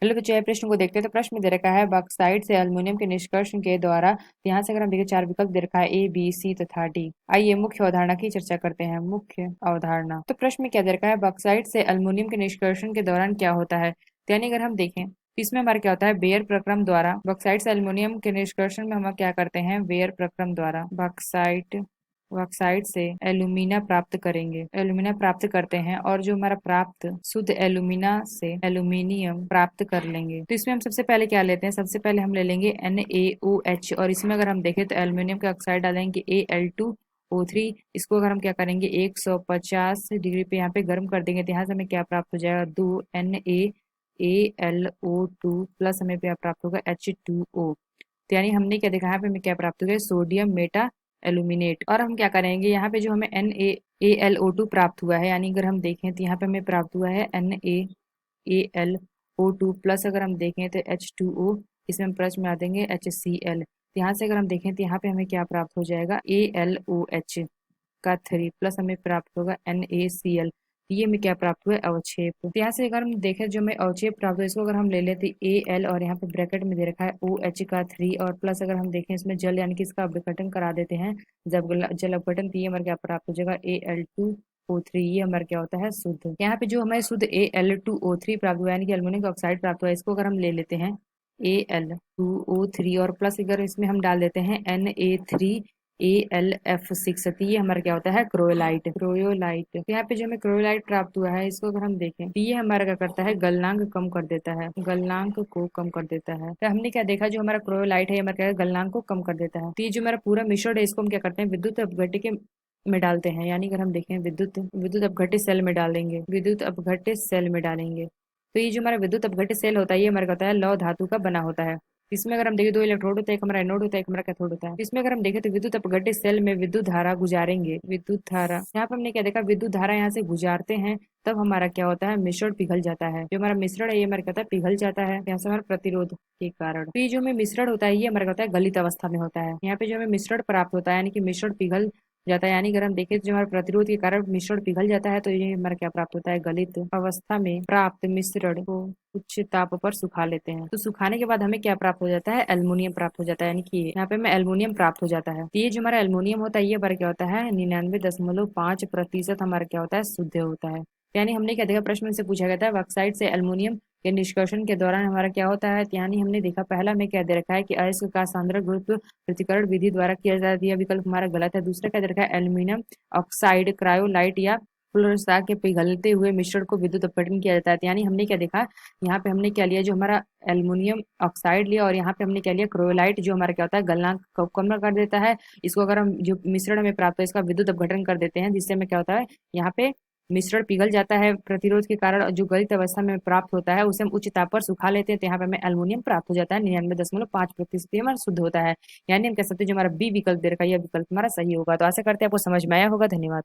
चलो बच्चों ये प्रश्न को देखते हैं। तो प्रश्न में दे रखा है बॉक्साइट से एल्युमिनियम के निष्कर्षण के द्वारा। तो यहाँ से अगर हम देखें चार विकल्प दे रखा है ए बी सी तथा डी। आइए मुख्य अवधारणा की चर्चा करते हैं। मुख्य अवधारणा तो प्रश्न में क्या दे रखा है, बॉक्साइट से एल्युमिनियम के निष्कर्षण के दौरान क्या होता है। तो यानी अगर हम देखें तो इसमें हमारा क्या होता है, बेयर प्रक्रम द्वारा बॉक्साइट से एल्युमिनियम के निष्कर्षण में हम क्या करते हैं, बेयर प्रक्रम द्वारा बॉक्साइट से एल्यूमिना प्राप्त करेंगे, एल्यूमिना प्राप्त करते हैं और जो हमारा प्राप्त शुद्ध एल्यूमिना से एल्यूमिनियम प्राप्त कर लेंगे। तो इसमें हम सबसे पहले क्या लेते हैं, सबसे पहले हम ले लेंगे NaOH और इसमें अगर हम देखें तो एल्यूमिनियम का ऑक्साइड डालेंगे Al2O3। इसको अगर हम क्या करेंगे 150 डिग्री पे यहाँ पे गर्म कर देंगे तो यहाँ से हमें क्या प्राप्त हो जाएगा, 2NaAlO2 प्लस हमें क्या प्राप्त होगा H2O। तो यानी हमने क्या देखा, यहाँ पे हमें क्या प्राप्त हो गया, सोडियम मेटा एल्यूमिनेट। और हम क्या करेंगे, यहाँ पे जो हमें NaAlO2 प्राप्त हुआ है, यानी अगर हम देखें तो यहाँ पे हमें प्राप्त हुआ है NaAlO2 प्लस अगर हम देखें तो H2O, इसमें हम प्लस में आ देंगे HCl। तो यहाँ से अगर हम देखें तो यहाँ पे हमें क्या प्राप्त हो जाएगा, AlOH का 3 प्लस हमें प्राप्त होगा NaCl। तो ये हमें क्या प्राप्त हुआ है, अवक्षेप। तो यहाँ से अगर हम देखें जो हमें अवक्षेप प्राप्त हुआ, इसको अगर हम ले लेते Al और यहाँ पे ब्रैकेट में दे रखा है OH का 3 और प्लस अगर हम देखें इसमें जल यानी कि इसका अपघटन करा देते हैं, जब जल अपघटन, तो ये हमारे क्या प्राप्त हो जाएगा, Al2O3। ये हमारा क्या होता है, शुद्ध। यहाँ पे जो हमें शुद्ध Al2O3 प्राप्त हुआ यानी कि एल्युमिनियम ऑक्साइड प्राप्त हुआ, इसको अगर हम ले लेते हैं Al2O3 और प्लस अगर इसमें हम डाल देते हैं Na3AlF6, तो ये हमारा क्या होता है, क्रोयोलाइट। तो यहाँ पे जो हमें क्रोयोलाइट प्राप्त हुआ है, इसको अगर हम देखें तो ये हमारा क्या करता है, गलनांक कम कर देता है, गलनांक को कम कर देता है। तो हमने क्या देखा, जो हमारा क्रोयोलाइट है ये हमारा क्या है, गलनांक को कम कर देता है। तो ये जो हमारा पूरा मिश्रण है इसको हम क्या करते हैं, विद्युत अपघट्य के में डालते हैं, यानी अगर हम देखें विद्युत विद्युत अपघट्य सेल में डालेंगे, विद्युत अपघट्य सेल में डालेंगे। तो ये जो हमारा विद्युत अपघट्य सेल होता है ये हमारा क्या होता है, लौह धातु का बना होता है। इसमें अगर हम देखें दो इलेक्ट्रोड होता है, एक हमारा एनोड होता है, एक हमारा कैथोड होता है। इसमें अगर हम देखें तो विद्युत अपघट्य सेल में विद्युत धारा गुजारेंगे, विद्युत धारा यहाँ पर हमने क्या देखा, विद्युत धारा यहाँ से गुजारते हैं, तब हमारा क्या होता है, मिश्रण पिघल जाता है। जो हमारा मिश्रण है ये हमारा क्या होता है, पिघल जाता है, यहाँ से हमारा प्रतिरोध के कारण। तो ये जो हमें मिश्रण होता है ये हमारा क्या होता है, गलित अवस्था में होता है। यहाँ पे जो हमें मिश्रण प्राप्त होता है यानी कि मिश्रण पिघल जाता है, यानी अगर हम देखें तो जो हमारे प्रतिरोध के कारण मिश्रण पिघल जाता है, तो ये हमारा क्या प्राप्त होता है, गलित अवस्था में प्राप्त मिश्रण को उच्च ताप पर सुखा लेते हैं। तो सुखाने के बाद हमें क्या प्राप्त हो जाता है, एल्युमिनियम प्राप्त हो जाता है, यानी कि यहाँ पे हमें एल्युमिनियम प्राप्त हो जाता है। तो ये जो हमारा एल्युमिनियम होता है ये हमारा क्या होता है, 99.5% हमारा क्या होता है, शुद्ध होता है। यानी हमने क्या देखा, प्रश्न में से पूछा गया था बॉक्साइट से एल्युमिनियम के निष्कर्षण के दौरान हमारा क्या होता है। यानी हमने देखा पहला में क्या दे रखा है कि अयस्क का सांद्रक गुरुत्व पृथक्करण विधि द्वारा किया जाता है, यह विकल्प हमारा गलत है। दूसरा क्या दे रखा है, एल्युमिनियम ऑक्साइड क्रायोलाइट या फुलरसा के पिघलते हुए मिश्रण को विद्युत अपघटन किया जाता है। यानी हमने क्या देखा, यहाँ पे हमने क्या लिया, जो हमारा एल्युमिनियम ऑक्साइड लिया और यहाँ पे हमने क्या लिया, क्रोयोलाइट, जो हमारा क्या होता है, गलनांक को कम कर देता है। इसको अगर हम जो मिश्रण में प्राप्त है इसका विद्युत अपघटन कर देते हैं, जिससे हमें क्या होता है, यहाँ पे मिश्रण पिघल जाता है प्रतिरोध के कारण, और जो गलित अवस्था में प्राप्त होता है उसे हम उच्च ताप पर सुखा लेते हैं, तो यहाँ पे हमें एल्युमिनियम प्राप्त हो जाता है, 99.5% हमारा शुद्ध होता है। यानी हम कह सकते हैं जो हमारा बी विकल्प दे रखा है यह विकल्प हमारा सही होगा। तो आशा करते हैं आपको समझ में आया होगा। धन्यवाद।